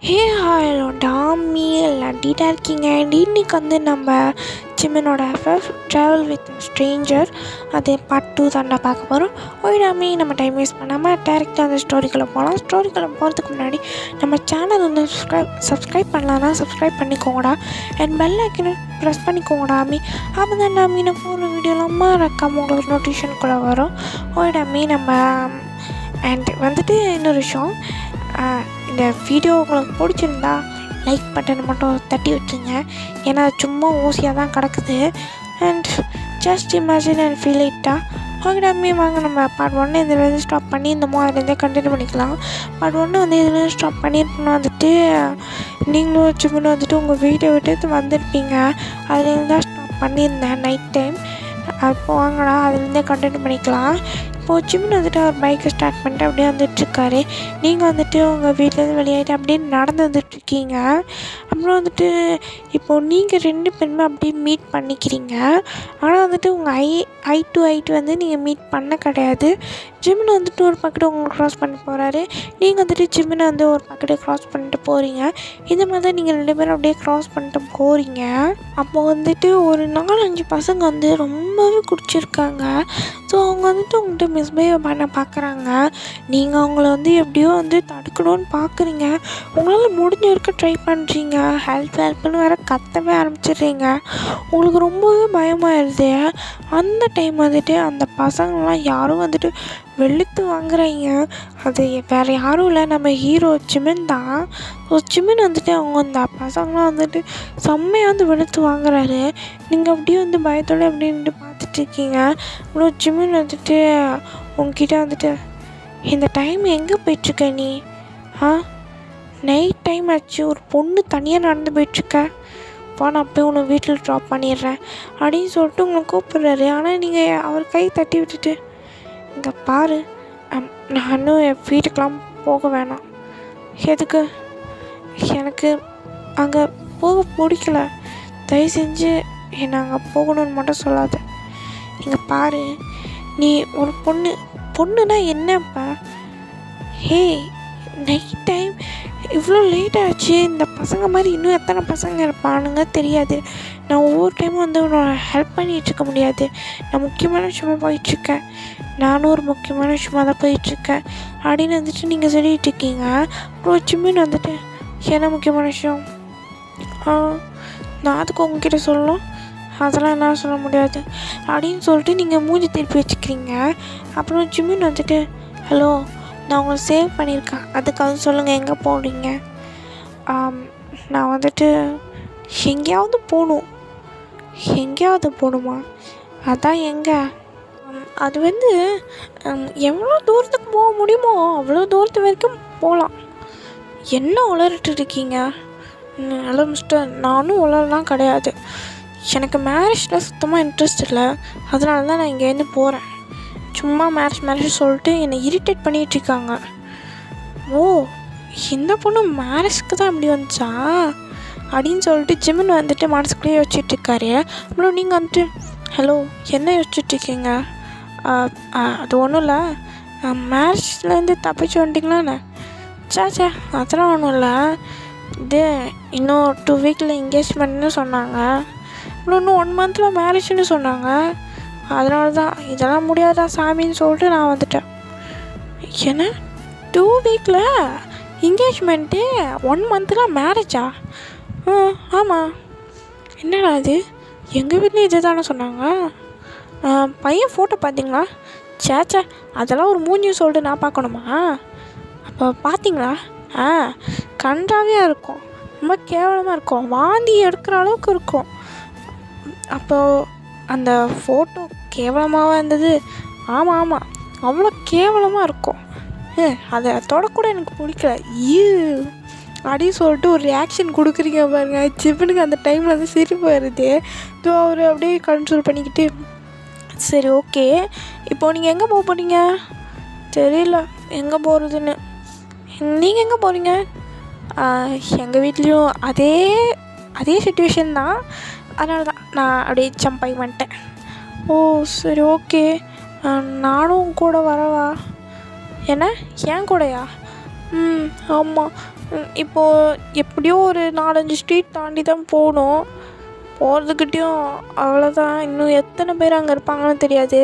Hello Tommy எல்லாம் டீட்டாக இருக்கீங்க. And இன்றைக்கி நம்ம ஜிமினோட எஃப்எஃப் ட்ராவல் வித் ஸ்ட்ரேஞ்சர் அது பார்ட் 2 தாண்டா பார்க்க போகிறோம். டாமி நம்ம டைம் வேஸ்ட் பண்ணாமல் டேரெக்டாக அந்த ஸ்டோரிக்குள்ளே போகலாம். ஸ்டோரிக்குள்ளே போகிறதுக்கு முன்னாடி நம்ம சேனல் சப்ஸ்கிரைப் பண்ணலான்னா சப்ஸ்கிரைப் பண்ணிக்கோங்கடா. அண்ட் பெல் ஐக்கனை ப்ரெஸ் பண்ணிக்கோங்கடா டாமி. அப்போ தான் டாமி நான் போகிற வீடியோலாம் மறக்காமல் உங்களுக்கு நோட்டிஃபிகேஷனுக்குள்ளே வரும். டாமி நம்ம அண்ட் இன்னொரு விஷயம், இந்த வீடியோ உங்களுக்கு பிடிச்சிருந்தா லைக் பட்டனை மட்டும் தட்டி வச்சுங்க. ஏன்னா சும்மா ஊசியாக தான் கிடக்குது. And just imagine and feel இட்டா ஓகேடாமே. வாங்க நம்ம பார்ட் 1 இதுலேருந்து ஸ்டாப் பண்ணி இந்த இதுலேருந்தே கண்டினியூ பண்ணிக்கலாம். பார்ட் 1 இதுலேருந்து ஸ்டாப் பண்ணியிருக்கணும். நீங்களும் வச்சுக்கணும் உங்கள் வீட்டை விட்டு வந்திருப்பீங்க. அதுலேருந்து தான் ஸ்டாப் பண்ணியிருந்தேன் நைட் டைம். அப்போ வாங்கடா அதுலேருந்தே கண்டினியூ பண்ணிக்கலாம். இப்போது ஜிமின் அவர் பைக்கை ஸ்டார்ட் பண்ணிட்டு அப்படியே வந்துட்டுருக்காரு. நீங்கள் உங்கள் வீட்டிலேருந்து வெளியாகிட்டு அப்படியே நடந்து வந்துட்டுருக்கீங்க. அப்புறம் இப்போது நீங்கள் 2 பேருமே அப்படியே மீட் பண்ணிக்கிறீங்க. ஆனால் உங்கள் ஐ டு நீங்கள் மீட் பண்ண கிடையாது. ஜிமின் ஒரு பக்கெட்டு உங்களுக்கு க்ராஸ் பண்ணி போகிறாரு. நீங்கள் ஜிமினை ஒரு பக்கெட்டு க்ராஸ் பண்ணிட்டு போகிறீங்க. இந்த மாதிரி தான் நீங்கள் 2 பேரும் அப்படியே க்ராஸ் பண்ணிட்டு போகிறீங்க. அப்போ ஒரு 4-5 பசங்க ரொம்பவே குடிச்சிருக்காங்க. ஸோ அவங்க உங்கள்கிட்ட மிஸ்பிஹேவ் பண்ண பார்க்குறாங்க. நீங்கள் அவங்கள எப்படியோ தடுக்கணும்னு பார்க்குறீங்க. உங்களால் முடிஞ்ச வரைக்கும் ட்ரை பண்ணுறீங்க. ஹெல்ப்னு வேறு கத்தவே ஆரம்பிச்சிடுறீங்க. உங்களுக்கு ரொம்பவே பயமாயிடுது. அந்த டைம் அந்த பசங்களாம் யாரும் வெளுத்து வாங்குறாங்க. அது வேறு யாரும் இல்லை, நம்ம ஹீரோ ஜிமின் தான். ஸோ ஜிமின் அவங்க அந்த பசங்களாம் செம்மையாக வெளுத்து வாங்குறாரு. நீங்கள் அப்படியே பயத்தோடு அப்படின்ட்டு பார்த்துட்ருக்கீங்க. அவ்வளோ ஜிமின் உங்ககிட்ட இந்த டைம் எங்கே போயிட்டுருக்க நீ? நைட் டைம் ஆச்சு, ஒரு பொண்ணு தனியாக நடந்து போயிட்டுருக்க. நான் அப்படியே உன்னை வீட்டில் ட்ராப் பண்ணிடுறேன் அப்படின்னு சொல்லிட்டு உங்களை கூப்பிட்றாரு. ஆனால் நீங்கள் அவர் கை தட்டி விட்டுட்டு, இங்கே பாரு, நான் இன்னும் என் வீட்டுக்கெலாம் போக வேணாம். எதுக்கு? எனக்கு அங்கே போக பிடிக்கல. தயவு செஞ்சு என்னை அங்கே போகணுன்னு மட்டும் சொல்லாத. இங்கே பாரு, நீ ஒரு பொண்ணுனா என்னப்பா? ஹே, நைட் டைம் இவ்வளோ லேட் ஆச்சு. இந்த பசங்க மாதிரி இன்னும் எத்தனை பசங்க இருப்பானுங்க தெரியாது. நான் ஒவ்வொரு டைமும் உன்னோட ஹெல்ப் பண்ணிகிட்ருக்க முடியாது. நான் முக்கியமான விஷயமாக போயிட்டுருக்கேன். நானும் ஒரு முக்கியமான விஷயமாக தான் போயிட்டுருக்கேன் அப்படின்னு நீங்கள் சொல்லிகிட்ருக்கீங்க. அப்புறம் ஜிமின் என்ன முக்கியமான விஷயம்? நான் அதுக்கு உங்ககிட்ட சொல்லணும், அதெல்லாம் என்னால் சொல்ல முடியாது அப்படின்னு சொல்லிட்டு நீங்கள் மூஞ்சி திருப்பி வச்சுக்கிறீங்க. அப்புறம் ஜிமின் ஹலோ, நான் உங்களை சேவ் பண்ணியிருக்கேன், அதுக்காக சொல்லுங்கள் எங்கே போகிறீங்க? நான் எங்கேயாவது போகணும். எங்கேயாவது போகணுமா? அதான் எங்கே? அது எவ்வளோ தூரத்துக்கு போக முடியுமோ அவ்வளோ தூரத்து வரைக்கும் போகலாம். என்ன உளறிட்டு இருக்கீங்க? ஹலோ மிஸ்டர், நானும் உளரலாம் கிடையாது. எனக்கு மேரேஜில் சுத்தமாக இன்ட்ரெஸ்ட் இல்லை. அதனால தான் நான் இங்கேருந்து போகிறேன். சும்மா மேரேஜ் சொல்லிட்டு என்னை இரிட்டேட் பண்ணிகிட்ருக்காங்க. ஓ, இந்த பொண்ணு மேரேஜ்க்கு தான் இப்படி வந்துச்சா அப்படின்னு சொல்லிட்டு ஜிமின் மனசுக்குள்ளேயே வச்சிட்ருக்காரு. அப்புறம் நீங்கள் ஹலோ, என்ன யோசிச்சுட்ருக்கீங்க? அது ஒன்றும் இல்லை, மேரேஜ்லேருந்து தப்பிச்சு வந்துட்டிங்களாண்ணே? சாச்சா, அதெல்லாம் ஒன்றும் இல்லை. இது இன்னும் 2 வீக்கில் என்கேஜ்மெண்ட்னு சொன்னாங்க. அப்புறம் இன்னும் 1 மந்தில் மேரேஜ்னு சொன்னாங்க. அதனால தான் இதெல்லாம் முடியாதா சாமின்னு சொல்லிட்டு நான் வந்துட்டேன். என்ன 2 வீக்கில் என்கேஜ்மெண்ட்டு, 1 மந்தில் மேரேஜா? ஆமாம். என்னடா இது, எங்கள் வீட்லேயும் இது தானே சொன்னாங்க. பையன் ஃபோட்டோ பார்த்தீங்களா? சேச்சா, அதெல்லாம் ஒரு மூஞ்சியும் சொல்லிட்டு நான் பார்க்கணுமா? அப்போ பார்த்தீங்களா? கன்றாவியாக இருக்கும், ரொம்ப கேவலமாக இருக்கும், வாந்தி எடுக்கிற அளவுக்கு இருக்கும். அப்போது அந்த ஃபோட்டோ கேவலமாக இருந்தது. ஆமாம், அவ்வளோ கேவலமாக இருக்கும். அதை தொடக்கூட எனக்கு பிடிக்கல. அப்படின்னு சொல்லிட்டு ஒரு ரியாக்ஷன் கொடுக்குறீங்க பாருங்க. ஜிமினுக்கு அந்த டைமில் சிரிப்பு வருது. ஸோ அவர் அப்படியே கண்ட்ரோல் பண்ணிக்கிட்டு, சரி ஓகே, இப்போது நீங்கள் எங்கே போக போகிறீங்க? தெரியல எங்கே போகிறதுன்னு. நீங்கள் எங்கே போகிறீங்க? எங்கள் வீட்லேயும் அதே சிச்சுவேஷன் தான். அதனால தான் நான் அப்படியே ஜம்ப் ஆகி வந்துட்டேன். ஓ சரி ஓகே, நானும் கூட வரவா? என்ன, ஏன் கூடயா? ஆமாம், இப்போது எப்படியோ ஒரு 4-5 ஸ்ட்ரீட் தாண்டி தான் போகணும். போகிறதுக்கிட்டேயும் அவ்வளோதான். இன்னும் எத்தனை பேர் அங்கே இருப்பாங்கன்னு தெரியாது.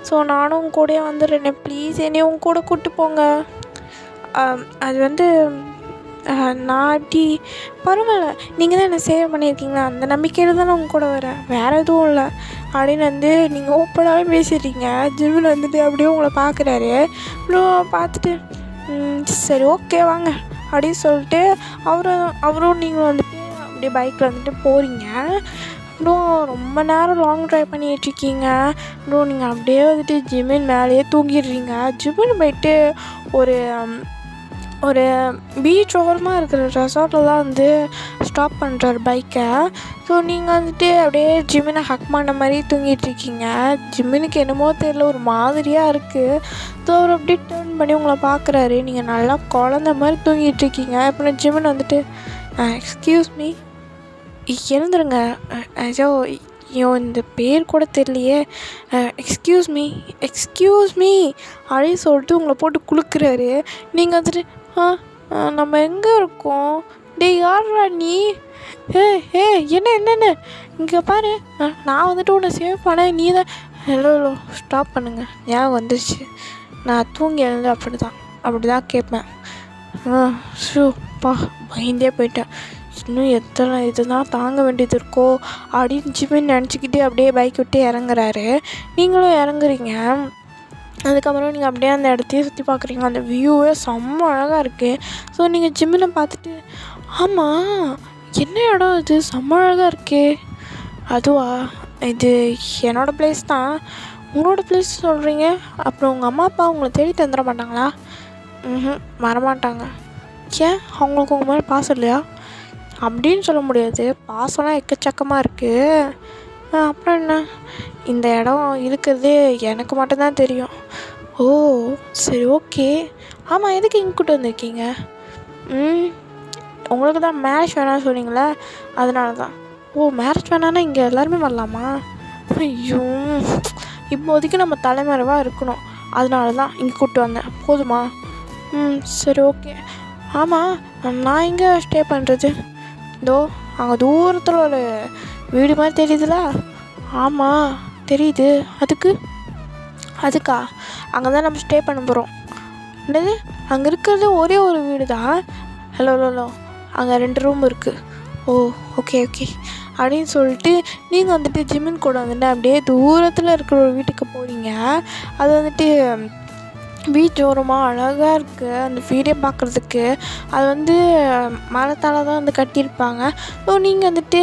ஸோ நானும் உங்க கூடயே வந்துடுறேனே, ப்ளீஸ் என்னையும் உங்க கூட கூப்பிட்டு போங்க. அது வந்து நான் எப்படி பரவாயில்ல, நீங்கள் தான் என்னை சேவ் பண்ணியிருக்கீங்களா, அந்த நம்பிக்கையில் தான் நான் உங்க கூட வரேன், வேறு எதுவும் இல்லை அப்படின்னு வந்து நீங்கள் ஓப்பனாகவே பேசிடுறீங்க. ஜிம்மில் வந்துட்டு அப்படியே உங்களை பார்க்குறாரு. அப்புறம் பார்த்துட்டு சரி ஓகே வாங்க அப்படின்னு சொல்லிட்டு அவரும் நீங்களும் வந்துட்டு அப்படியே பைக்கில் வந்துட்டு போகிறீங்க. அப்புறம் ரொம்ப நேரம் லாங் ட்ரைவ் பண்ணிகிட்ருக்கீங்க. அப்புறம் நீங்கள் அப்படியே வந்துட்டு ஜிம்மின் மேலேயே தூங்கிடுறீங்க. ஜிம்மின் போயிட்டு ஒரு பீச் ஓரமாக இருக்கிற ரெசார்ட்டில் தான் வந்து ஸ்டாப் பண்ணுறாரு பைக்கை. ஸோ நீங்கள் வந்துட்டு அப்படியே ஜிம்மினை ஹக் பண்ண மாதிரி தூங்கிட்டுருக்கீங்க. ஜிம்மினுக்கு என்னமோ தெரியல, ஒரு மாதிரியாக இருக்குது. ஸோ அவர் அப்படியே டேர்ன் பண்ணி உங்களை பார்க்குறாரு. நீங்கள் நல்லா குழந்த மாதிரி தூங்கிட்டுருக்கீங்க. அப்புறம் ஜிம்மின் வந்துட்டு எக்ஸ்கியூஸ் மீ, எழுந்துருங்க, ஐயோ இந்த பேர் கூட தெரியலையே, எக்ஸ்கியூஸ் மீ அப்படின்னு சொல்லிட்டு உங்களை போட்டு குலுக்குறாரு. நீங்கள் வந்துட்டு நம்ம எங்கே இருக்கோம், டேய் யார்ரா நீ, என்னென்ன இங்கே பாரு, நான் வந்துட்டு உன்னை சேவ் பண்ணேன், நீ தான். ஹலோ ஸ்டாப் பண்ணுங்கள், ஞாபகம் வந்துருச்சு, நான் தூங்கி எழுந்து அப்படி தான் கேட்பேன். ஷூப்பா பயந்தே போயிட்டேன், இன்னும் எத்தனை இதுதான் தாங்க வேண்டியது இருக்கோ அப்படின்னு ஜிம்மின் நினச்சிக்கிட்டே அப்படியே பைக் விட்டு இறங்குறாரு. நீங்களும் இறங்குறீங்க. அதுக்கப்புறம் நீங்கள் அப்படியே அந்த இடத்தையே சுற்றி பார்க்குறீங்க. அந்த வியூவே செம்ம அழகாக இருக்குது. ஸோ நீங்கள் ஜிம்மினை பார்த்துட்டு ஆமாம் என்ன இடம் இது, செம்ம அழகாக இருக்கே, அதுவா, இது என்னோடய பிளேஸ் தான், உங்களோட பிளேஸ் சொல்கிறீங்க, அப்புறம் உங்கள் அம்மா அப்பா உங்களை தேடி தந்துட மாட்டாங்களா? வரமாட்டாங்க. ஏன், அவங்களுக்கு உங்கள் மேலே பாசம் இல்லையா? அப்படின்னு சொல்ல முடியாது, பாசம்லாம் எக்கச்சக்கமாக இருக்குது. அப்புறம் என்ன, இந்த இடம் இருக்கிறதே எனக்கு மட்டும்தான் தெரியும். ஓ சரி ஓகே, ஆமாம் எதுக்கு இங்கே கூப்பிட்டு வந்திருக்கீங்க? உங்களுக்கு தான் மேரேஜ் வேணாம்னு சொன்னீங்களே, அதனால தான். ஓ மேரேஜ் வேணான்னா இங்கே எல்லாருமே வரலாமா? ஐயோ இப்போதைக்கு நம்ம தலைமறைவாக இருக்கணும், அதனால தான் இங்கே கூப்பிட்டு வந்தேன், போதுமா? சரி ஓகே. ஆமாம் நான் எங்கே ஸ்டே பண்ணுறது? இதோ அங்கே தூரத்தில் ஒரு வீடு மாதிரி தெரியுதுல? ஆமாம் தெரியுது, அதுக்கா அங்கே தான் நம்ம ஸ்டே பண்ண போகிறோம். என்னது, அங்கே இருக்கிறது ஒரே ஒரு வீடு தான்? ஹலோ அங்கே 2 ரூம் இருக்குது. ஓ ஓகே அப்படின்னு சொல்லிட்டு நீங்கள் வந்துட்டு ஜிம்மின் கூட வந்துட்டு அப்படியே தூரத்தில் இருக்கிற ஒரு வீட்டுக்கு போகிறீங்க. அது வந்துட்டு பீச் ஓரமாக அழகாக இருக்குது அந்த வீடே பார்க்குறதுக்கு. அது வந்து மரத்தால் தான் வந்து கட்டியிருப்பாங்க. ஸோ நீங்கள் வந்துட்டு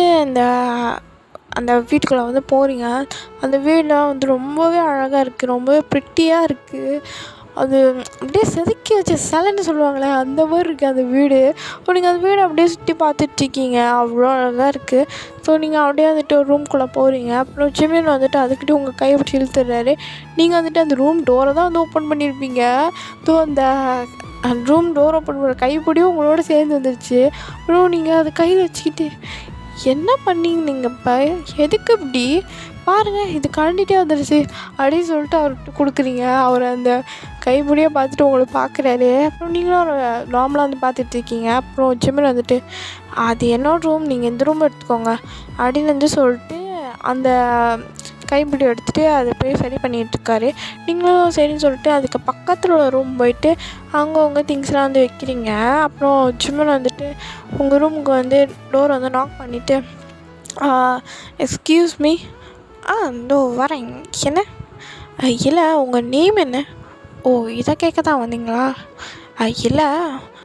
அந்த வீட்டுக்குள்ளே வந்து போகிறீங்க. அந்த வீடெலாம் வந்து ரொம்பவே அழகாக இருக்குது, ரொம்பவே ப்ரிட்டியாக இருக்குது. அது அப்படியே செதுக்கி வச்ச சிலைன்னு சொல்லுவாங்களே, அந்த மாதிரி இருக்குது அந்த வீடு. ஸோ நீங்கள் அந்த வீடை அப்படியே சுற்றி பார்த்துட்ருக்கீங்க, அவ்வளோ அழகாக இருக்குது. ஸோ நீங்கள் அப்படியே வந்துட்டு ஒரு ரூம்குள்ளே போகிறீங்க. அப்புறம் ஜிம்மின் வந்துட்டு அதுக்கிட்டே உங்கள் கையை பிடிச்சி இழுத்துடுறாரு. நீங்கள் வந்துட்டு அந்த ரூம் டோரை தான் வந்து ஓப்பன் பண்ணியிருப்பீங்க. ஸோ அந்த ரூம் டோர் ஓப்பன் பண்ணுற கைப்பிடியும் உங்களோட சேர்ந்து வந்துருச்சு. அப்புறம் நீங்கள் அதை கையில் வச்சுக்கிட்டு என்ன பண்ணீங்க நீங்கள் இப்போ, எதுக்கு இப்படி பாருங்கள், இது கழண்டிகிட்டே வந்துடுச்சு அப்படின்னு சொல்லிட்டு அவர்கிட்ட கொடுக்குறீங்க. அவர் அந்த கைப்பிடியே பார்த்துட்டு உங்களை பார்க்குறாரு. அப்புறம் நீங்களும் அவரை நார்மலாக வந்து பார்த்துட்ருக்கீங்க. அப்புறம் ஜிம்மில் வந்துட்டு அது என்னோட ரூம், நீங்கள் இந்த ரூம் எடுத்துக்கோங்க அப்படின்னு வந்து சொல்லிட்டு அந்த கைப்பிடி எடுத்துகிட்டு அதை போய் சரி பண்ணிகிட்ருக்காரு. நீங்களும் சரின்னு சொல்லிட்டு அதுக்கு பக்கத்தில் உள்ள ரூம் போயிட்டு அங்கே திங்ஸ்லாம் வந்து வைக்கிறீங்க. அப்புறம் ஜிம்மில் வந்துட்டு உங்கள் ரூமுக்கு வந்து டோர் வந்து நாக் பண்ணிவிட்டு எக்ஸ்கியூஸ் மீ, இதோ வரேன். என்ன, இல்லை உங்கள் நேம் என்ன? ஓ இதை கேட்க தான் வந்தீங்களா? இல்லை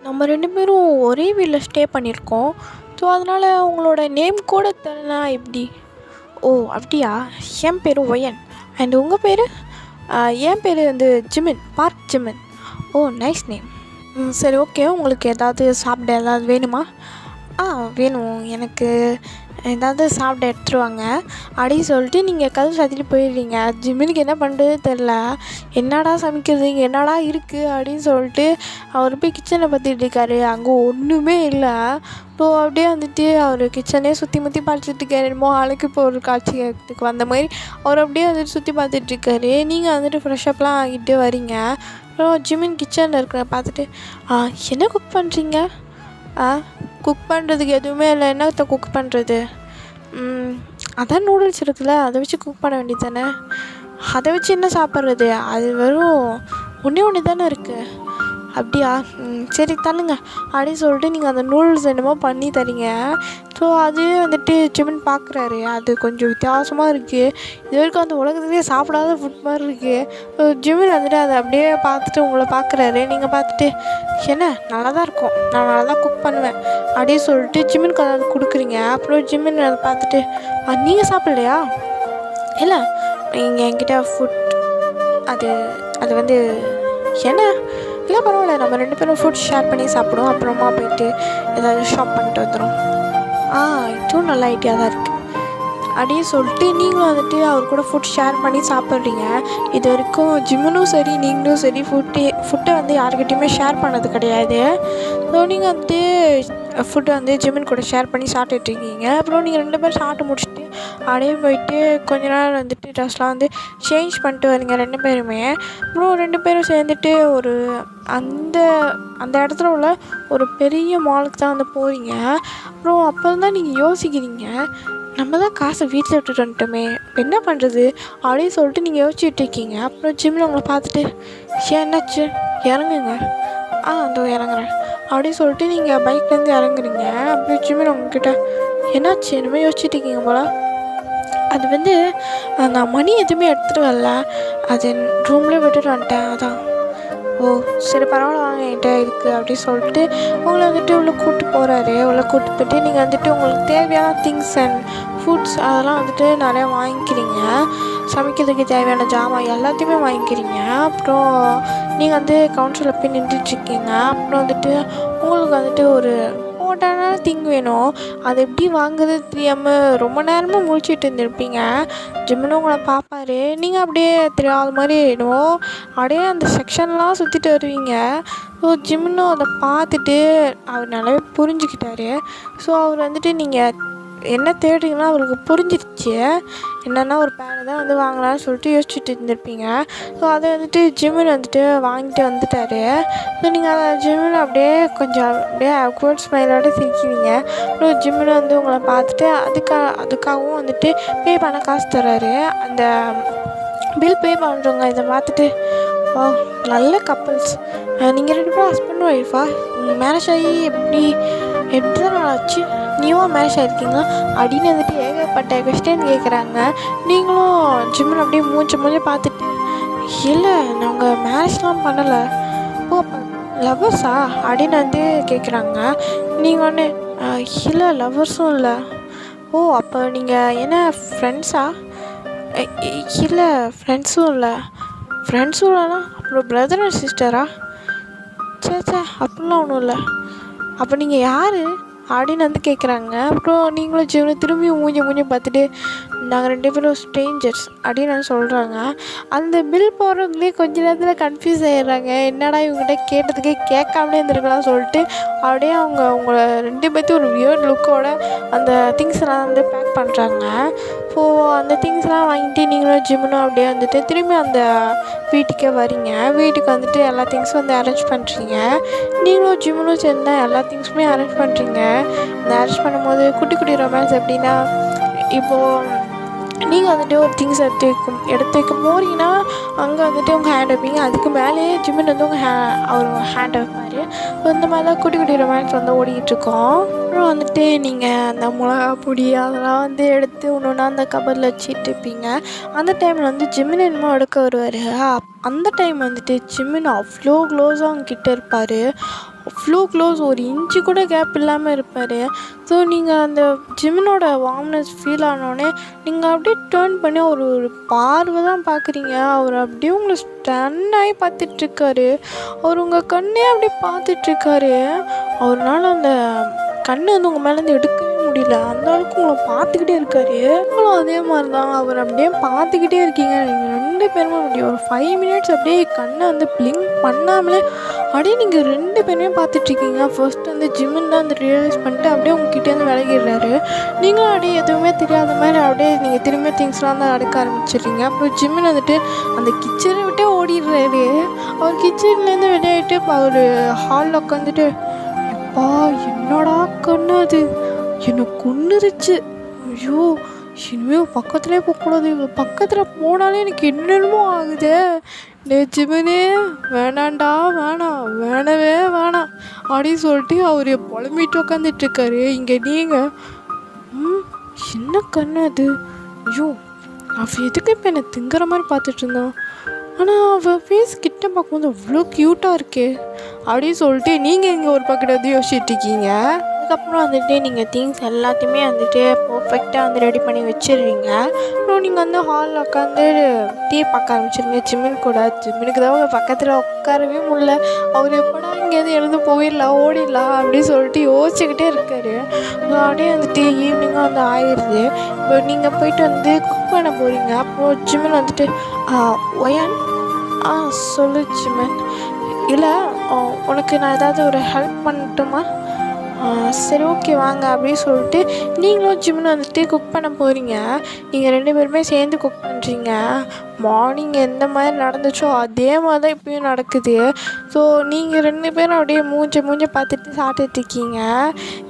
நம்ம 2 பேரும் ஒரே வீட்டில் ஸ்டே பண்ணியிருக்கோம். ஸோ அதனால் உங்களோட நேம் கூட தெரியலனா எப்படி? ஓ அப்படியா, என் பேர் ஒயன் அண்ட் உங்கள் பேர்? என் பேர் வந்து Jimin, Park Jimin. Oh nice name. சரி ஓகே, உங்களுக்கு ஏதாவது சாப்பிட ஏதாவது வேணுமா? வேணும், எனக்கு ஏதாவது சாப்பிட எடுத்துருவாங்க அப்படின்னு சொல்லிட்டு நீங்கள் கதவு சாத்திட்டு போயிடுறீங்க. ஜிம்மினுக்கு என்ன பண்ணுறது தெரில, என்னடா சமைக்கிறது, இங்கே என்னடா இருக்குது அப்படின்னு சொல்லிட்டு அவர் போய் கிச்சனை பார்த்துட்டு இருக்காரு. அங்கே ஒன்றுமே இல்லை. ஸோ அப்படியே வந்துட்டு அவர் கிச்சனே சுற்றி முற்றி பார்த்துட்டு இருக்காரு. என்னமோ ஆளுக்கு இப்போ ஒரு காட்சிக்கு வந்த மாதிரி அவர் அப்படியே வந்துட்டு சுற்றி பார்த்துட்ருக்காரு. நீங்கள் வந்துட்டு ஃப்ரெஷ்அப்லாம் ஆகிட்டு வரீங்க. அப்புறம் ஜிம்மின் கிச்சனில் இருக்கிற பார்த்துட்டு என்ன குக் பண்ணுறீங்க? குக் பண்ணுறதுக்கு எதுவுமே இல்லை, என்னத்த குக் பண்ணுறது? அதான் நூடுல்ஸ் இருக்குல்ல, அதை வச்சு குக் பண்ண வேண்டியது தானே. அதை வச்சு என்ன சாப்பிட்றது? அது வெறும் ஒன்றே தானே இருக்குது. அப்படியா? சரி தள்ளுங்க அப்படின்னு சொல்லிட்டு நீங்கள் அந்த நூடுல்ஸ் என்னமோ பண்ணி தரீங்க. ஸோ அது வந்துட்டு ஜிமின் பார்க்குறாரு, அது கொஞ்சம் வித்தியாசமாக இருக்குது, இது வரைக்கும் அந்த உலகத்துலேயே சாப்பிடாத ஃபுட் மாதிரி இருக்குது. ஜிமின் வந்துட்டு அதை அப்படியே பார்த்துட்டு உங்களை பார்க்குறாரு. நீங்கள் பார்த்துட்டு என்ன நல்லா தான் இருக்கும், நான் நல்லா தான் குக் பண்ணுவேன் அப்படின்னு சொல்லிட்டு ஜிமினுக்கு அதை கொடுக்குறீங்க. அப்புறம் ஜிமின் அதை பார்த்துட்டு நீங்கள் சாப்பிட்லையா? இல்லை, நீங்கள் என்கிட்ட ஃபுட் அது அது வந்து என்ன இல்லை பரவாயில்ல, நம்ம 2 பேரும் ஃபுட் ஷேர் பண்ணி சாப்பிடுவோம், அப்புறமா போயிட்டு ஏதாவது ஷாப் பண்ணிட்டு வந்துடும். இதுவும் நல்ல ஐடியா தான் இருக்குது அப்படின்னு சொல்லிட்டு நீங்களும் வந்துட்டு அவர் கூட ஃபுட் ஷேர் பண்ணி சாப்பிட்றீங்க. இது வரைக்கும் ஜிம்முனும் சரி நீங்களும் சரி ஃபுட்டை வந்து யாருக்கிட்டையுமே ஷேர் பண்ணது கிடையாது. ஸோ நீங்கள் வந்துட்டு ஃபுட்டை வந்து ஜிம்மின் கூட ஷேர் பண்ணி சாப்பிட்டுட்ருக்கீங்க. அப்புறம் நீங்கள் 2 பேரும் சாப்பிட்டு முடிச்சுட்டு அப்படியே போயிட்டு கொஞ்ச நேரம் வந்துட்டு ட்ரெஸ்லாம் வந்து சேஞ்ச் பண்ணிட்டு வரீங்க 2 பேருமே. அப்புறம் 2 பேரும் சேர்ந்துட்டு ஒரு அந்த அந்த இடத்துல உள்ள ஒரு பெரிய மாலுக்கு தான் வந்து போகிறீங்க. அப்புறம் அப்போ தான் நீங்கள் யோசிக்கிறீங்க, நம்ம தான் காசை வீட்டில் விட்டுட்டு வந்துட்டோமே, இப்போ என்ன பண்ணுறது அப்படின்னு சொல்லிட்டு நீங்கள் யோசிச்சுட்டு இருக்கீங்க. அப்புறம் ஜிம்மில் உங்களை பார்த்துட்டு என்னாச்சு இறங்குங்க, அதோ இறங்குறேன் அப்படின்னு சொல்லிட்டு நீங்கள் பைக்லேருந்து இறங்குறீங்க. அப்புறம் ஜிம்மில் உங்ககிட்ட என்னாச்சு இனிமேல் யோசிச்சுட்டு இருக்கீங்க போல். அது வந்து நான் மணி எதுவுமே எடுத்துகிட்டு வரல, அது ரூம்லேயே விட்டுட்டு வந்துட்டேன், அதான். ஓ சரி பரவாயில்ல வாங்க என்கிட்ட இருக்குது அப்படின்னு சொல்லிட்டு உங்களை வந்துட்டு உள்ளே கூப்பிட்டு போகிறாரு. உள்ளே கூப்பிட்டு போய்ட்டு நீங்கள் வந்துட்டு உங்களுக்கு தேவையான திங்ஸ் அண்ட் ஃபுட்ஸ் அதெல்லாம் வந்துட்டு நிறையா வாங்கிக்கிறீங்க. சமைக்கிறதுக்கு தேவையான ஜாமான் எல்லாத்தையுமே வாங்கிக்கிறீங்க. அப்புறம் நீங்கள் வந்து கவுன்சிலில் போய் நின்றுட்டுருக்கீங்க. அப்புறம் வந்துட்டு உங்களுக்கு வந்துட்டு ஒரு இம்பார்ட்டண்டான திங் வேணும், அது எப்படி வாங்குறது தெரியாமல் ரொம்ப நேரமாக முழிச்சிட்டு இருந்திருப்பீங்க. ஜிம்முன்னு உங்களை பார்ப்பாரு, நீங்கள் அப்படியே தெரியாத மாதிரி வேணும் அப்படியே அந்த செக்ஷன்லாம் சுற்றிட்டு வருவீங்க. ஸோ ஜிம்முன்னு அதை பார்த்துட்டு அவர் நல்லாவே புரிஞ்சுக்கிட்டாரு. ஸோ அவர் வந்துட்டு நீங்கள் என்ன தேடுறீங்கன்னா அவருக்கு புரிஞ்சிருச்சு, என்னென்னா ஒரு பேரை தான் வந்து வாங்கலாம்னு சொல்லிட்டு யோசிச்சுட்டு இருந்திருப்பீங்க. ஸோ அதை வந்துட்டு ஜிம்மின் வந்துட்டு வாங்கிட்டு வந்துட்டார். ஸோ நீங்கள் அதை ஜிம்மின் அப்படியே கொஞ்சம் அப்படியே அக்வர்ட் ஸ்மைலோட சிரிக்கிறீங்க. அப்புறம் ஜிம்மின் வந்து உங்களை பார்த்துட்டு அதுக்காகவும் வந்துட்டு பே பண்ண காசு தர்றாரு. அந்த பில் பே பண்ணுறவங்க இதை பார்த்துட்டு நல்ல கப்புள்ஸ், நீங்கள் 2 பேரும் ஹஸ்பண்ட் ஒய்ஃபா, மேரேஜ் ஆகி எப்படி தான் நாள் ஆச்சு, நீயும் மேரேஜ் ஆகிருக்கீங்களா அப்படின்னு வந்துட்டு ஏகப்பட்ட கொஸ்டின் கேட்குறாங்க. நீங்களும் ஜிம்மில் அப்படியே மூஞ்ச பார்த்துட்டு இல்லை நாங்கள் மேரேஜ்லாம் பண்ணலை, ஓ அப்போ லவ்வர்ஸா அப்படின்னு வந்து கேட்குறாங்க. நீங்கள் ஒன்று இல்லை லவ்வர்ஸும் இல்லை, ஓ அப்போ நீங்கள் என்ன ஃப்ரெண்ட்ஸா, இல்லை ஃப்ரெண்ட்ஸும் இல்லைனா அப்புறம் பிரதர் அண்ட் சிஸ்டரா, சே அப்படிலாம் ஒன்றும் இல்லை, அப்போ நீங்கள் யார் அப்படின்னு வந்து கேட்குறாங்க. அப்புறம் நீங்களும் ஜீவனை திரும்பியும் மூஞ்சி பார்த்துட்டு நாங்கள் 2 பேரும் ஸ்ட்ரேஞ்சர்ஸ் அப்படின்னு வந்து சொல்கிறாங்க. அந்த பில் போடுறதுலேயே கொஞ்ச நேரத்தில் கன்ஃபியூஸ் ஆகிடுறாங்க, என்னடா இவங்ககிட்ட கேட்டதுக்கே கேட்காமலே இருந்திருக்கலாம் சொல்லிட்டு அப்படியே உங்களை 2 பேர்த்தையும் ஒரு வியர்ட் லுக்கோட அந்த திங்ஸ் எல்லாம் வந்து பேக் பண்ணுறாங்க. ஸோ அந்த திங்ஸ்லாம் வாங்கிட்டு நீங்களும் ஜிம்முனும் அப்படியே வந்துட்டு திரும்பி அந்த வீட்டுக்கே வரீங்க. வீட்டுக்கு வந்துட்டு எல்லா திங்ஸும் வந்து அரேஞ்ச் பண்ணுறீங்க. நீங்களும் ஜிம்முனும் சேர்ந்து எல்லா திங்ஸுமே அரேஞ்ச் பண்ணுறீங்க. அந்த அரேஞ்ச் பண்ணும்போது குட்டி ரொமான்ஸ் எப்படின்னா, இப்போது நீங்கள் வந்துட்டு ஒரு திங்ஸ் எடுத்து வைக்க போகிறீங்கன்னா அங்கே வந்துட்டு உங்கள் ஹேண்ட் வைப்பீங்க, அதுக்கு மேலேயே ஜிம்மின் வந்து அவர் ஹேண்ட் வைப்பார். இந்த மாதிரி தான் குட்டி ரொமான்ஸ் வந்து ஓடிக்கிட்டுருக்கோம். அப்புறம் வந்துட்டு நீங்கள் அந்த மிளகா பொடி அதெல்லாம் வந்து எடுத்து ஒன்று அந்த கபரில் வச்சுட்டு இருப்பீங்க. அந்த டைமில் வந்து ஜிம்மின் என்னமோ எடுக்க வருவார். அந்த டைம் வந்துட்டு ஜிம்மின் அவ்வளோ க்ளோஸாக அவங்கக்கிட்ட இருப்பார், அவ்வளோ க்ளோஸ், ஒரு இன்ச்சு கூட கேப் இல்லாமல் இருப்பார். ஸோ நீங்கள் அந்த ஜிம்மினோட வார்ம்னஸ் ஃபீல் ஆனோடனே நீங்கள் அப்படியே டேர்ன் பண்ணி ஒரு பார்வை தான் பார்க்குறீங்க. அவர் அப்படியே உங்களை ஸ்டன்னாகி பார்த்துட்ருக்காரு. அவர் உங்கள் கண்ணே அப்படியே பார்த்துட்ருக்காரு. அவரால் அந்த கண்ணு வந்து உங்கள் மேலேருந்து எடுக்கவே முடியல, அந்த அளவுக்கு உங்களை பார்த்துக்கிட்டே இருக்காரு. நீங்களும் அதே மாதிரி தான் அவர் அப்படியே பார்த்துக்கிட்டே இருக்கீங்க. நீங்கள் 2 பேருமே அப்படி ஒரு 5 மினிட்ஸ் அப்படியே கண்ணை வந்து பிளிங்க் பண்ணாமலே அப்படியே நீங்கள் 2 பேருமே பார்த்துட்ருக்கீங்க. ஃபர்ஸ்ட் வந்து ஜிம்மின் தான் வந்து ரியலைஸ் பண்ணிட்டு அப்படியே உங்ககிட்டேருந்து விலகிடுறாரு. நீங்களும் அப்படியே எதுவுமே தெரியாத மாதிரி அப்படியே நீங்கள் திரும்ப திங்ஸ்லாம் தான் அடுக்க ஆரம்பிச்சிடுறீங்க. அப்புறம் ஜிம்மின் வந்துட்டு அந்த கிச்சனை விட்டே ஓடிடுறாரு. அவர் கிச்சன்லேருந்து வெளியாகிட்டு அவர் ஹாலில் உட்காந்துட்டு அப்பா என்னடா கண்ணு அது என்னை கொன்னுருச்சு. ஐயோ இனிமே பக்கத்துலேயே போகக்கூடாது. இவ பக்கத்தில் போனாலே எனக்கு என்னென்னமோ ஆகுதே. ஜிமினே வேணாண்டா வேணவே வேணாம் அப்படின்னு சொல்லிட்டு அவர் புலம்பிட்டு உட்காந்துட்ருக்காரு. இங்கே நீங்கள் என்ன கண்ணு அது? ஐயோ அவள் எதுக்கு இப்போ என்னை திங்குற மாதிரி பார்த்துட்டு இருந்தான். ஆனால் அவள் ஃபேஸ் கிட்ட பார்க்கும்போது அவ்வளோ க்யூட்டாக இருக்கே அப்படின்னு சொல்லிட்டு நீங்கள் இங்கே ஒரு பக்கெட் வந்து யோசிச்சுட்டு இருக்கீங்க. அதுக்கப்புறம் வந்துட்டு நீங்கள் திங்ஸ் எல்லாத்தையுமே வந்துட்டு பர்ஃபெக்டாக வந்து ரெடி பண்ணி வச்சிடுறீங்க. அப்புறம் நீங்கள் வந்து ஹாலில் உட்காந்து டீ பார்க்க ஆரம்பிச்சிருங்க ஜிமின் கூட. ஜிமினுக்கு தான் பக்கத்தில் உட்காரவே முடியல. அவர் எப்படா இங்கேருந்து எழுந்து போயிடலாம் ஓடிடலாம் அப்படின்னு சொல்லிட்டு யோசிச்சுக்கிட்டே இருக்காரு. அப்படியே வந்துட்டு ஈவினிங்காக வந்து ஆயிடுது. இப்போ நீங்கள் போயிட்டு வந்து குக் பண்ண போகிறீங்க. அப்புறம் ஜிமின் வந்துட்டு ஒயன் சொல்லு ஜிமின். இல்லை உனக்கு நான் ஏதாவது ஒரு ஹெல்ப் பண்ணட்டுமா? சரி ஓகே வாங்க அப்படின்னு சொல்லிட்டு நீங்களும் ஜிம்னு வந்துட்டு குக் பண்ண போகிறீங்க. நீங்கள் 2 பேருமே சேர்ந்து குக் பண்ணுறீங்க. மார்னிங் எந்த மாதிரி நடந்துச்சோ அதே மாதிரி தான் இப்போயும் நடக்குது. ஸோ நீங்கள் 2 பேரும் அப்படியே மூஞ்ச பார்த்துட்டு சாப்பிட்டுட்ருக்கீங்க.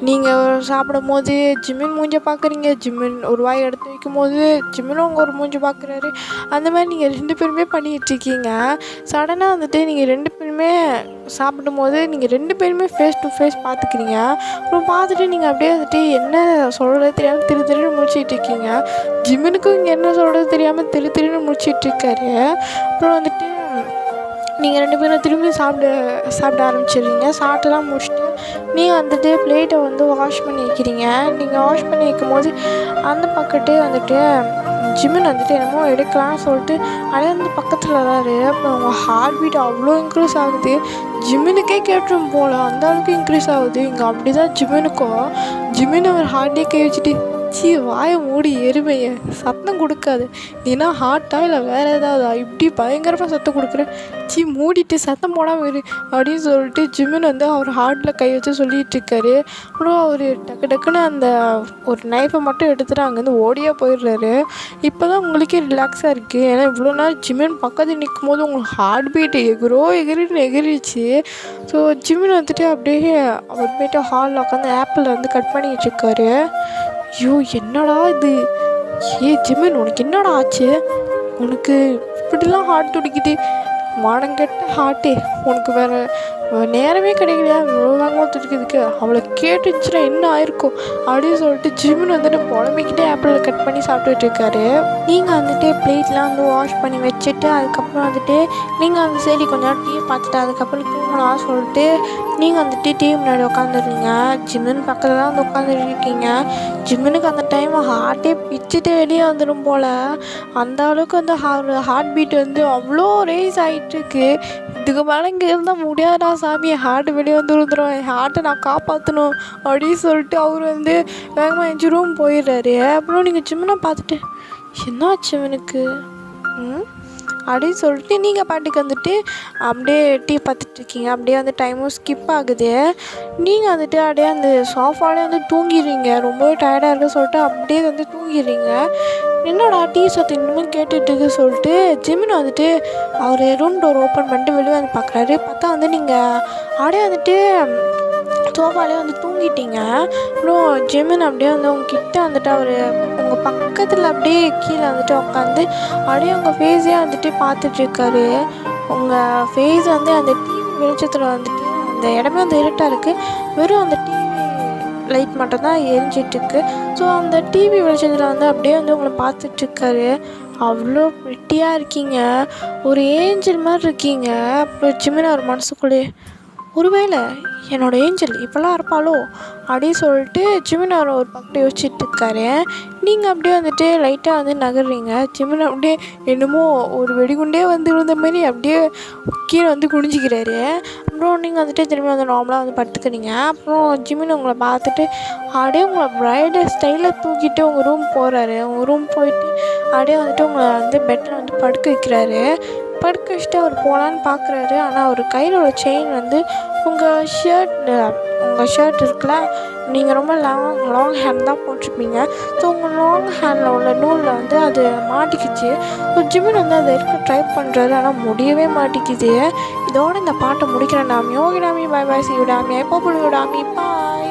நீங்கள் சாப்பிடும் போது ஜிமின் மூஞ்ச பார்க்குறீங்க. ஜிமின் ஒரு வாய் எடுத்து வைக்கும் போது ஜிமினும் அவங்க ஒரு மூஞ்சி பார்க்குறாரு. அந்த மாதிரி நீங்கள் 2 பேருமே பண்ணிகிட்ருக்கீங்க. சடனாக வந்துட்டு நீங்கள் 2 பேருமே சாப்பிடும்போது நீங்கள் 2 பேருமே ஃபேஸ் டு ஃபேஸ் பார்த்துக்கிறீங்க. அப்புறம் பார்த்துட்டு நீங்கள் அப்படியே வந்துட்டு என்ன சொல்கிறது தெரியாமல் திருன்னு முடிச்சிட்ருக்கீங்க. ஜிமினுக்கும் இங்கே என்ன சொல்கிறது தெரியாமல் திருன்னு முடிச்சிட்ருக்காரு. அப்புறம் வந்துட்டு நீங்கள் 2 பேரும் திரும்பி சாப்பிட ஆரம்பிச்சிடுறீங்க. சாப்பிட்டுலாம் முடிச்சுட்டு நீங்கள் வந்துட்டு பிளேட்டை வந்து வாஷ் பண்ணி வைக்கிறீங்க. நீங்கள் வாஷ் பண்ணி வைக்கும் போது அந்த பக்கத்தே வந்துட்டு ஜிமின் வந்துட்டு என்னமோ எடுக்கலாம்னு சொல்லிட்டு அதே வந்து பக்கத்தில் வராரு. அப்புறம் அவங்க ஹார்ட் பீட் அவ்வளோ இன்க்ரீஸ் ஆகுது. ஜிமினுக்கே கேட்டுரும் போல் அந்த அளவுக்கு இன்க்ரீஸ் ஆகுது. இங்கே அப்படி தான் ஜிமின் அவர் ஹார்ட்டே கை வச்சுட்டு வாயை மூடி எருமையை சத்தம் கொடுக்காது. நீனா ஹார்ட்டா இல்லை வேறு ஏதாவதா இப்படி பயங்கரமாக சத்தம் கொடுக்குறேன். மூடிட்டு சத்தம் போடாமல் இரு அப்படின்னு சொல்லிட்டு ஜிமின் வந்து அவர் ஹார்ட்டில் கை வச்சு சொல்லிகிட்ருக்காரு. அப்புறம் அவர் டக்குன்னு அந்த ஒரு நைஃபை மட்டும் எடுத்துகிட்டு அங்கேருந்து ஓடியே போயிடுறாரு. இப்போ தான் உங்களுக்கே ரிலாக்ஸாக இருக்குது. ஏன்னா இவ்வளோ நாள் ஜிமின் பக்கத்தில் நிற்கும் போது உங்களுக்கு ஹார்ட் பீட் எகிரிச்சு. ஸோ ஜிமின் வந்துட்டு அப்படியே அவர் போய்ட்டு ஹாலில் உட்காந்து ஆப்பிள் வந்து கட் பண்ணிக்கிட்டு இருக்காரு. ஐயோ என்னடா இது? ஜிமின் உனக்கு என்னடா ஆச்சு? உனக்கு இப்படிலாம் ஹார்ட் துடிக்குது? மானங்கெட்ட ஹார்ட்டே, உனக்கு வேறு நேரமே கிடைக்கலையா இவ்வளோ வேகமாக துடிக்கிறதுக்கு? அவளை கேட்டுச்சுன்னா என்ன ஆயிருக்கும் அப்படின்னு சொல்லிட்டு ஜிமின் வந்துட்டு புலம்பிக்கிட்டே ஆப்பிள் கட் பண்ணி சாப்பிட்டுட்டு இருக்காரு. நீங்கள் வந்துட்டு பிளேட்லாம் வந்து வாஷ் பண்ணி வச்சுட்டு அதுக்கப்புறம் வந்துட்டு நீங்கள் அந்த சரி கொஞ்ச நேரம் டிவி பார்த்துட்டு அதுக்கப்புறம் தூங்கலாம் சொல்லிட்டு நீங்கள் வந்துட்டு டிவி முன்னாடி உட்காந்துருக்கீங்க. ஜிமின் பக்கத்தில் தான் வந்து உட்காந்துருக்கீங்க. ஜிமினுக்கு அந்த டைம் ஹார்ட்டே பிச்சுட்டு வெளியே வந்துடும் போல். அந்த அளவுக்கு வந்து ஹார்ட் பீட் வந்து அவ்வளோ ரேஸ் ஆகிட்டுருக்கு. இதுக்கு மேலே இங்கே இருந்தால் முடியாதா சாமி, ஹார்ட் வெளியே வந்து விழுந்துடும், என் ஹார்ட்டை நான் காப்பாற்றணும் அப்படின்னு சொல்லிட்டு அவர் வந்து வேகமாக எஞ்சி ரூம் போயிடுறாரு. அப்புறம் நீங்கள் ஜிம்னை பார்த்துட்டு என்னாச்சு இவனுக்கு அப்படின்னு சொல்லிட்டு நீங்கள் பாட்டுக்கு வந்துட்டு அப்படியே டீ பார்த்துட்ருக்கீங்க. அப்படியே வந்து டைமும் ஸ்கிப் ஆகுது. நீங்கள் வந்துட்டு அப்படியே அந்த சோஃபாலே வந்து தூங்கிடுறீங்க. ரொம்பவே டயர்டாக இருக்குன்னு சொல்லிட்டு அப்படியே வந்து தூங்கிடுறீங்க. என்னடா டீ சத்தம் இன்னும் கேட்டுட்டுருக்கு சொல்லிட்டு ஜிமின் வந்துட்டு அவர் ரூம் டோர் ஓப்பன் பண்ணிட்டு வெளியே வந்து பார்க்குறாரு. பார்த்தா வந்து நீங்கள் அப்படியே வந்துட்டு சோஃபாலே வந்து தூங்கிட்டீங்க. அப்புறம் ஜிமின் அப்படியே வந்து உங்ககிட்ட வந்துட்டு அவர் உங்கள் பக்கத்தில் அப்படியே கீழே வந்துட்டு உட்காந்து அப்படியே உங்கள் ஃபேஸே வந்துட்டு பார்த்துட்ருக்காரு. உங்கள் ஃபேஸ் வந்து அந்த டிவி வெளிச்சத்தில் வந்துட்டு அந்த இடமே வந்து இருட்டாக இருக்குது. வெறும் அந்த டிவி லைட் மட்டும்தான் எரிஞ்சிட்ருக்கு. ஸோ அந்த டிவி வெளிச்சத்தில் வந்து அப்படியே வந்து உங்களை பார்த்துட்ருக்காரு. அவ்வளோ ப்ரிட்டியாக இருக்கீங்க, ஒரு ஏஞ்சல் மாதிரி இருக்கீங்க. அப்புறம் ஜிமின் அவர் மனசுக்குள்ளே ஒருவேளை என்னோடய ஏஞ்சல் இப்போல்லாம் இருப்பாளோ அப்படின்னு சொல்லிட்டு ஜிமின் அவர் ஒரு பக்கம் யோசிச்சுட்ருக்காரு. நீங்கள் அப்படியே வந்துட்டு லைட்டாக வந்து நகர்றீங்க. ஜிமின் அப்படியே என்னமோ ஒரு வெடிகுண்டே வந்து விழுந்த மாதிரி அப்படியே கீழே வந்து குனிஞ்சிக்கிறாரு. அப்புறம் நீங்கள் வந்துட்டு திரும்பி வந்து நார்மலாக வந்து படுத்துக்கிறீங்க. அப்புறம் ஜிமின் உங்களை பார்த்துட்டு அப்படியே உங்களை ப்ரைடல் ஸ்டைலில் தூக்கிட்டு உங்கள் ரூம் போகிறாரு. உங்கள் ரூம் போயிட்டு அப்படியே வந்துட்டு உங்களை வந்து பெட்டில் வந்து படுக்க வைக்கிறாரு. படுக்க வச்சுட்டு அவர் போகலான்னு பார்க்குறாரு. ஆனால் அவர் கையில் உள்ள செயின் வந்து உங்கள் ஷர்ட் இருக்குல்ல நீங்கள் ரொம்ப லாங் ஹேர் தான் போட்டிருப்பீங்க. ஸோ உங்கள் லாங் ஹேரில் உள்ள நூலில் வந்து அது மாட்டிக்கிச்சு. ஸோ ஜிமின் வந்து அதை இருக்க ட்ரை பண்ணுறாரு, ஆனால் முடியவே மாட்டேங்குது. இதோட இந்த பாட்டை முடிக்கிறேன் Tommy. Okay Tommy, bye bye, see you Tommy, எப்போ டாமி, பாய்.